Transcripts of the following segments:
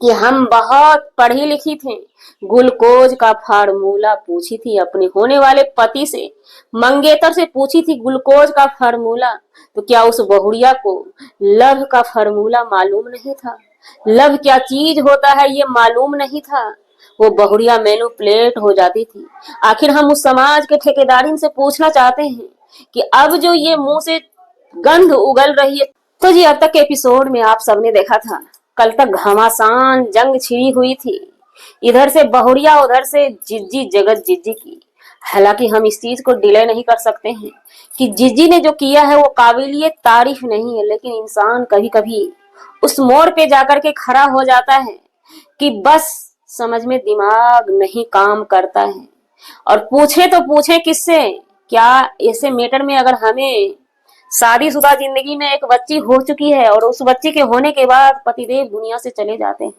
कि हम बहुत पढ़ी लिखी थी। ग्लूकोज का फार्मूला पूछी थी अपने होने वाले पति से, मंगेतर से पूछी थी ग्लूकोज का फार्मूला। तो क्या उस बहुड़िया को लव का फार्मूला मालूम नहीं था? लव क्या चीज होता है ये मालूम नहीं था। वो बहुड़िया मैनिपुलेट हो जाती थी। आखिर हम उस समाज के ठेकेदारी से पूछना चाहते हैं कि अब जो ये मुंह से गंध उगल रही है। तो जी, अब तक के एपिसोड में आप सबने देखा था, कल तक घमासान जंग छिड़ी हुई थी। इधर से बहुड़िया, उधर से जिज्जी, जगत जिज्जी की। हालांकि हम इस चीज को डिले नहीं कर सकते हैं कि जिज्जी ने जो किया है वो काबिलियत तारीफ नहीं है, लेकिन इंसान कभी कभी उस मोड़ पे जाकर के खड़ा हो जाता है कि बस समझ में दिमाग नहीं काम करता है। और पूछे तो पूछे किससे? क्या ऐसे मैटर में अगर हमें शादीशुदा जिंदगी में एक बच्ची हो चुकी है और उस बच्ची के होने के बाद पतिदेव दुनिया से चले जाते हैं,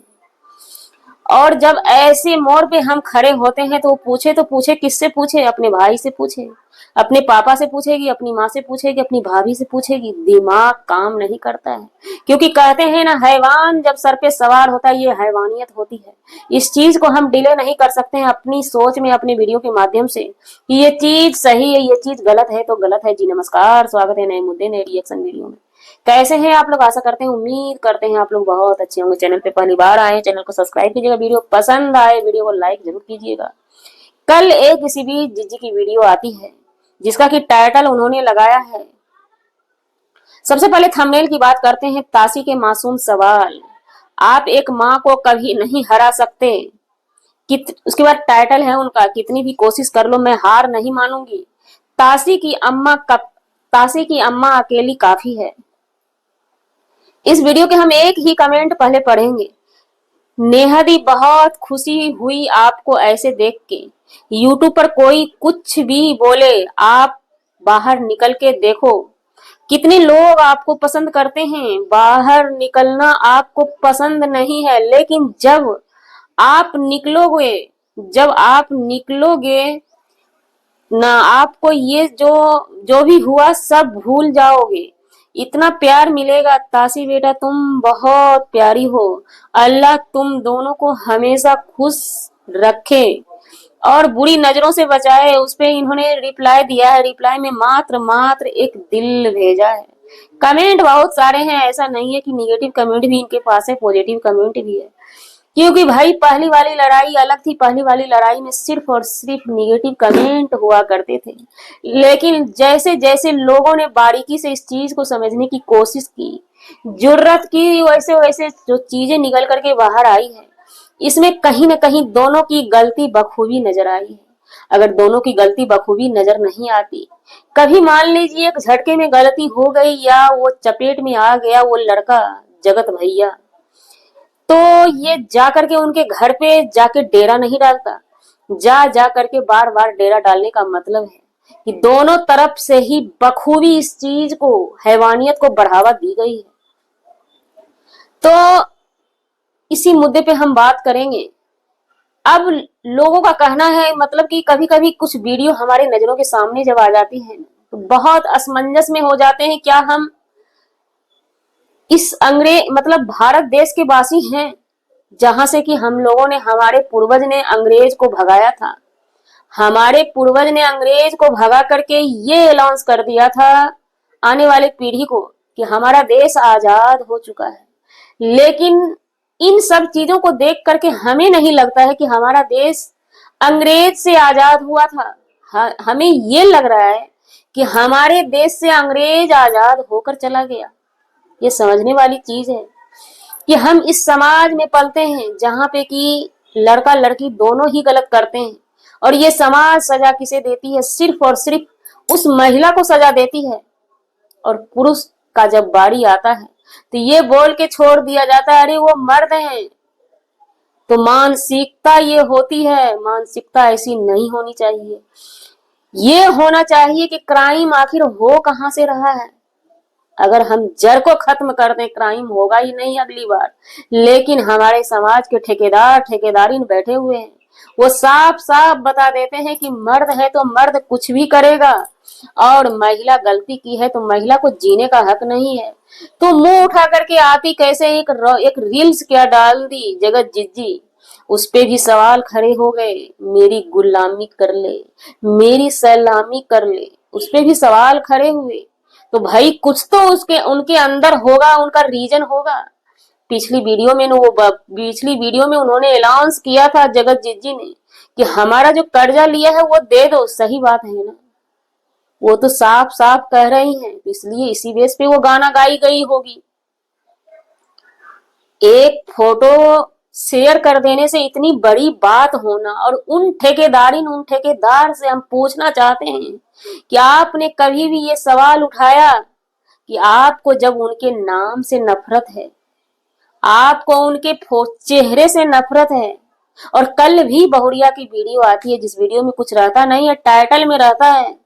और जब ऐसे मोड़ पे हम खड़े होते हैं तो पूछे किससे पूछे? अपने भाई से पूछे, अपने पापा से पूछेगी, अपनी माँ से पूछेगी, अपनी भाभी से पूछेगी। दिमाग काम नहीं करता है, क्योंकि कहते हैं ना, हैवान जब सर पे सवार होता है ये हैवानियत होती है। इस चीज को हम डिले नहीं कर सकते हैं अपनी सोच में, अपने वीडियो के माध्यम से कि ये चीज सही है, ये चीज गलत है तो गलत है। जी नमस्कार, स्वागत है नए मुद्दे नए रिएक्शन वीडियो में। कैसे हैं आप लोग? आशा करते हैं, उम्मीद करते हैं आप लोग बहुत अच्छे होंगे। चैनल पे पहली बार आए, चैनल को सब्सक्राइब कीजिएगा, वीडियो पसंद आए वीडियो को लाइक जरूर कीजिएगा। कल एक किसी भी जिज्जी की वीडियो आती है जिसका कि टाइटल उन्होंने लगाया है, सबसे पहले थंबनेल की बात करते हैं, तासी के मासूम सवाल, आप एक माँ को कभी नहीं हरा सकते। उसके बाद टाइटल है उनका, कितनी भी कोशिश कर लो मैं हार नहीं मानूंगी। तासी की अम्मा अकेली काफी है। इस वीडियो के हम एक ही कमेंट पहले पढ़ेंगे। नेहा दी, बहुत खुशी हुई आपको ऐसे देख के। यूट्यूब पर कोई कुछ भी बोले, आप बाहर निकल के देखो कितने लोग आपको पसंद करते हैं। बाहर निकलना आपको पसंद नहीं है, लेकिन जब आप निकलोगे ना, आपको ये जो जो भी हुआ सब भूल जाओगे। इतना प्यार मिलेगा। तासी बेटा, तुम बहुत प्यारी हो। अल्लाह तुम दोनों को हमेशा खुश रखे और बुरी नजरों से बचाए। उस पे इन्होंने रिप्लाई दिया है, रिप्लाई में मात्र एक दिल भेजा है। कमेंट बहुत सारे हैं, ऐसा नहीं है कि निगेटिव कमेंट भी इनके पास है, पॉजिटिव कमेंट भी है। क्योंकि भाई पहली वाली लड़ाई अलग थी, पहली वाली लड़ाई में सिर्फ और सिर्फ निगेटिव कमेंट हुआ करते थे। लेकिन जैसे जैसे लोगों ने बारीकी से इस चीज को समझने की कोशिश की, जुर्रत की, वैसे वैसे जो चीजें निकल करके बाहर आई है, इसमें कहीं ना कहीं दोनों की गलती बखूबी नजर आई है। अगर दोनों की गलती बखूबी नजर नहीं आती, कभी मान लीजिए एक झटके में गलती हो गई या वो चपेट में आ गया वो लड़का जगत भैया, तो ये जा करके उनके घर पे जाके डेरा नहीं डालता। जा करके बार बार डेरा डालने का मतलब है कि दोनों तरफ से ही बखूबी इस चीज को, हैवानियत को बढ़ावा दी गई है। तो इसी मुद्दे पे हम बात करेंगे। अब लोगों का कहना है, मतलब कि कभी कभी कुछ वीडियो हमारे नजरों के सामने जब आ जाती है तो बहुत असमंजस में हो जाते हैं। क्या हम इस मतलब भारत देश के वासी हैं जहां से कि हम लोगों ने, हमारे पूर्वज ने अंग्रेज को भगाया था। हमारे पूर्वज ने अंग्रेज को भगा करके ये ऐलान कर दिया था आने वाले पीढ़ी को कि हमारा देश आजाद हो चुका है। लेकिन इन सब चीजों को देख करके हमें नहीं लगता है कि हमारा देश अंग्रेज से आजाद हुआ था। हमें ये लग रहा है कि हमारे देश से अंग्रेज आजाद होकर चला गया। ये समझने वाली चीज है कि हम इस समाज में पलते हैं जहां पे कि लड़का लड़की दोनों ही गलत करते हैं, और ये समाज सजा किसे देती है? सिर्फ और सिर्फ उस महिला को सजा देती है। और पुरुष का जब बारी आता है तो ये बोल के छोड़ दिया जाता है, अरे वो मर्द हैं। तो मानसिकता ये होती है, मानसिकता ऐसी नहीं होनी चाहिए। ये होना चाहिए कि क्राइम आखिर हो कहां से रहा है। अगर हम जड़ को खत्म कर दें, क्राइम होगा ही नहीं अगली बार। लेकिन हमारे समाज के ठेकेदारी बैठे हुए हैं, वो साफ साफ बता देते हैं कि मर्द है तो मर्द कुछ भी करेगा और महिला गलती की है तो महिला को जीने का हक नहीं है। तो मुंह उठा करके आती कैसे एक रील्स क्या डाल दी जगत जिज्जी, उस पे भी सवाल खड़े हो गए, मेरी गुलामी कर ले, मेरी सलामी कर ले, उस पे भी सवाल खड़े हुए। तो भाई कुछ तो उसके उनके अंदर होगा, उनका रीजन होगा। पिछली वीडियो में उन्होंने अनाउंस किया था जगत जिज्जी ने कि हमारा जो कर्जा लिया है वो दे दो। सही बात है ना, वो तो साफ साफ कह रही हैं, तो इसलिए इसी बेस पे वो गाना गाई गई होगी। एक फोटो शेयर कर देने से इतनी बड़ी बात होना, और उन ठेकेदार से हम पूछना चाहते हैं कि आपने कभी भी ये सवाल उठाया कि आपको जब उनके नाम से नफरत है, आपको उनके चेहरे से नफरत है, और कल भी बहुरिया की वीडियो आती है जिस वीडियो में कुछ रहता नहीं है, टाइटल में रहता है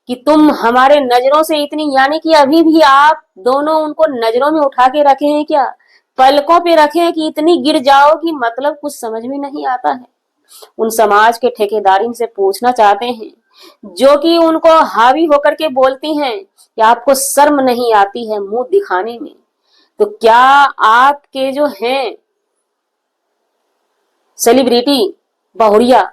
कि तुम हमारे नजरों से इतनी, यानी कि अभी भी आप दोनों उनको नजरों में उठा के रखे हैं क्या, पलकों पे रखे हैं कि इतनी गिर जाओ कि मतलब कुछ समझ में नहीं आता है। उन समाज के ठेकेदारी से पूछना चाहते हैं जो कि उनको हावी होकर के बोलती हैं कि आपको शर्म नहीं आती है मुंह दिखाने में। तो क्या आपके जो हैं सेलिब्रिटी बहुरिया,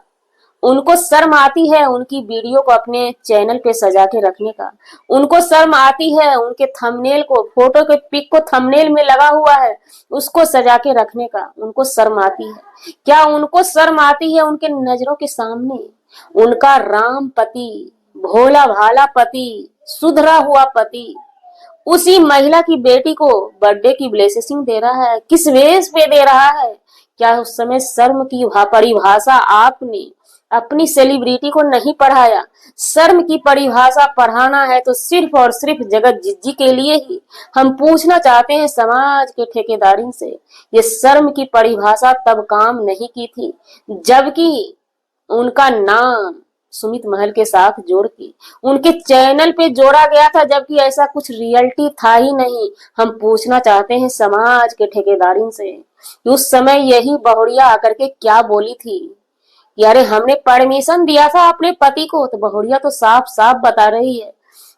उनको शर्म आती है उनकी वीडियो को अपने चैनल पे सजा के रखने का? उनको शर्म आती है उनके थंबनेल को, फोटो के पिक को थंबनेल में लगा हुआ है उसको सजा के रखने का? उनको शर्म आती है क्या? उनको शर्म आती है उनके नजरों के सामने उनका राम पति, भोला भाला पति, सुधरा हुआ पति उसी महिला की बेटी को बर्थडे की ब्लेसिंग दे रहा है? किस वेश पे दे रहा है? क्या उस समय शर्म की परिभाषा आपने अपनी सेलिब्रिटी को नहीं पढ़ाया? शर्म की परिभाषा पढ़ाना है तो सिर्फ और सिर्फ जगत जिज्जी के लिए ही। हम पूछना चाहते हैं समाज के ठेकेदारी से, ये शर्म की परिभाषा तब काम नहीं की थी जबकि उनका नाम सुमित महल के साथ जोड़ के उनके चैनल पे जोड़ा गया था, जबकि ऐसा कुछ रियलिटी था ही नहीं। हम पूछना चाहते हैं समाज के ठेकेदारी से कि उस समय यही बहुरिया आकर के क्या बोली थी कि अरे हमने परमिशन दिया था अपने पति को। तो बहुरिया तो साफ साफ बता रही है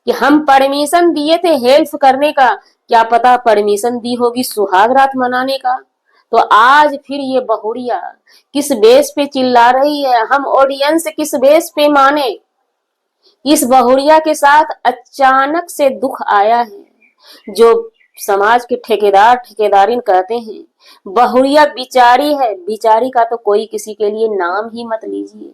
कि हम परमिशन दिए थे हेल्प करने का, क्या पता परमिशन दी होगी सुहाग रात मनाने का। तो आज फिर ये बहुरिया किस बेस पे चिल्ला रही है? हम ऑडियंस किस बेस पे माने? इस बहुरिया के साथ अचानक से दुख आया है। जो समाज के ठेकेदारी कहते हैं बहुरिया बिचारी है, बिचारी का तो कोई किसी के लिए नाम ही मत लीजिए।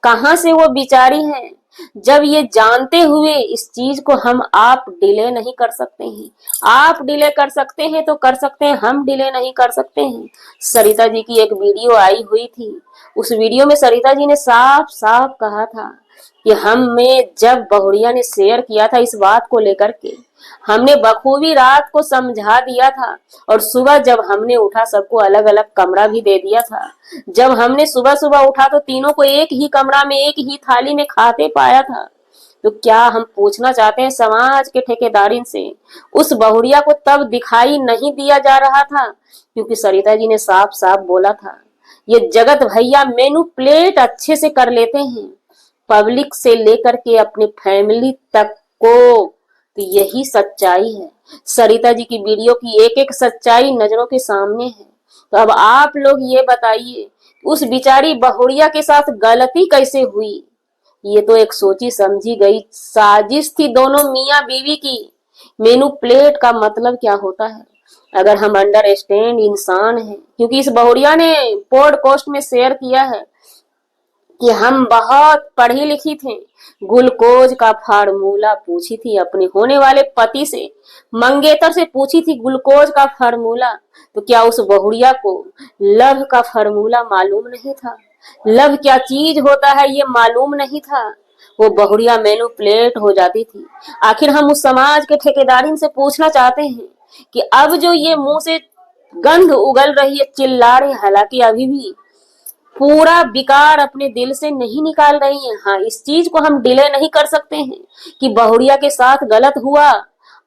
कहां से वो बिचारी है? जब ये जानते हुए इस चीज को हम आप डिले नहीं कर सकते हैं। आप डिले कर सकते हैं तो कर सकते हैं, हम डिले नहीं कर सकते हैं। सरिता जी की एक वीडियो आई हुई थी, उस वीडियो में सरिता जी ने साफ साफ कहा था कि हमें जब बहुरिया ने शेयर किया था इस बात को लेकर के, हमने बखूबी रात को समझा दिया था और सुबह जब हमने उठा सबको अलग अलग कमरा भी दे दिया था। जब हमने सुबह सुबह उठा तो तीनों को एक ही कमरा में एक ही थाली में खाते पाया था। तो क्या हम पूछना चाहते हैं समाज के ठेकेदारी से, उस बहुरिया को तब दिखाई नहीं दिया जा रहा था क्योंकि सरिता जी ने साफ साफ बोला था ये जगत भैया मेनू प्लेट अच्छे से कर लेते हैं, पब्लिक से लेकर के अपने फैमिली तक को। तो यही सच्चाई है। सरिता जी की वीडियो की एक एक सच्चाई नजरों के सामने है। तो अब आप लोग ये बताइए उस बिचारी बहुरिया के साथ गलती कैसे हुई? ये तो एक सोची समझी गई साजिश थी दोनों मियां बीवी की। मेनू प्लेट का मतलब क्या होता है अगर हम अंडरस्टैंड इंसान हैं? क्योंकि इस बहुरिया ने पॉडकास्ट में शेयर किया है कि हम बहुत पढ़ी लिखी थे, ग्लूकोज का फार्मूला पूछी थी अपने होने वाले पति से, मंगेतर से पूछी थी ग्लूकोज का फार्मूला। तो क्या उस बहुरिया को लव का फार्मूला मालूम नहीं था? लव क्या चीज होता है ये मालूम नहीं था? वो बहुरिया मैनिपुलेट हो जाती थी। आखिर हम उस समाज के ठेकेदारी से पूछना चाहते हैं कि अब जो ये मुंह से गंध उगल रही है, चिल्ला रहे, हालांकि अभी भी पूरा विकार अपने दिल से नहीं निकाल रही है। हाँ, इस चीज को हम डिले नहीं कर सकते हैं कि बहुरिया के साथ गलत हुआ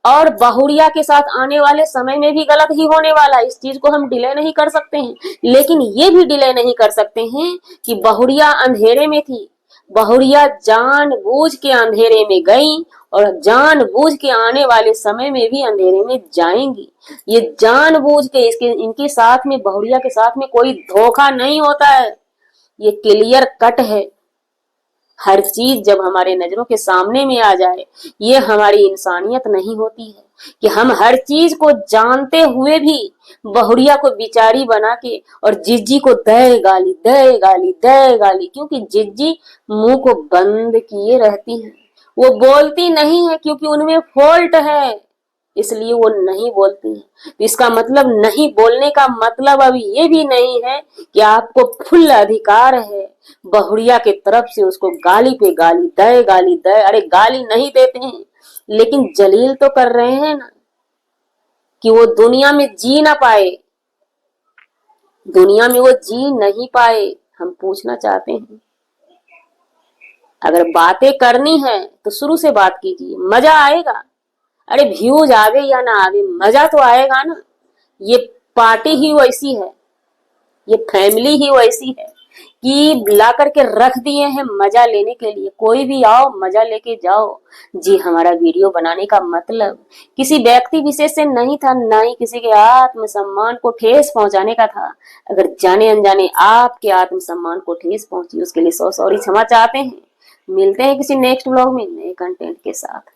और बहुरिया के साथ आने वाले समय में भी गलत ही होने वाला है। इस चीज को हम डिले नहीं कर सकते हैं, लेकिन ये भी डिले नहीं कर सकते हैं कि बहुरिया अंधेरे में थी, बहुरिया जानबूझ के अंधेरे में गई और जानबूझ के आने वाले समय में भी अंधेरे में जाएंगी। ये जानबूझ के इसके इनके साथ में, बहुरिया के साथ में कोई धोखा नहीं होता है, ये क्लियर कट है। हर चीज जब हमारे नजरों के सामने में आ जाए, ये हमारी इंसानियत नहीं होती है कि हम हर चीज को जानते हुए भी बहुरिया को बिचारी बना के और जिज्जी को दे गाली दे गाली दे गाली, क्योंकि जिज्जी मुंह को बंद किए रहती है, वो बोलती नहीं है क्योंकि उनमें फॉल्ट है, इसलिए वो नहीं बोलती है। तो इसका मतलब नहीं बोलने का मतलब अब ये भी नहीं है कि आपको फुल अधिकार है बहुरिया के तरफ से उसको गाली पे गाली दे गाली दे। अरे गाली नहीं देते हैं, लेकिन जलील तो कर रहे हैं ना, कि वो दुनिया में जी ना पाए, दुनिया में वो जी नहीं पाए। हम पूछना चाहते हैं, अगर बातें करनी है तो शुरू से बात कीजिए, मजा आएगा। अरे व्यूज आवे या ना आवे, मजा तो आएगा ना। ये पार्टी ही वैसी है, ये फैमिली ही वैसी है कि ला करके रख दिए हैं मजा लेने के लिए। कोई भी आओ मजा लेके जाओ। जी, हमारा वीडियो बनाने का मतलब किसी व्यक्ति विशेष से नहीं था, ना ही किसी के आत्मसम्मान को ठेस पहुंचाने का था। अगर जाने अनजाने आपके आत्मसम्मान को ठेस पहुंची, उसके लिए सौ सॉरी क्षमा चाहते हैं। मिलते हैं किसी नेक्स्ट ब्लॉग में नए कंटेंट के साथ।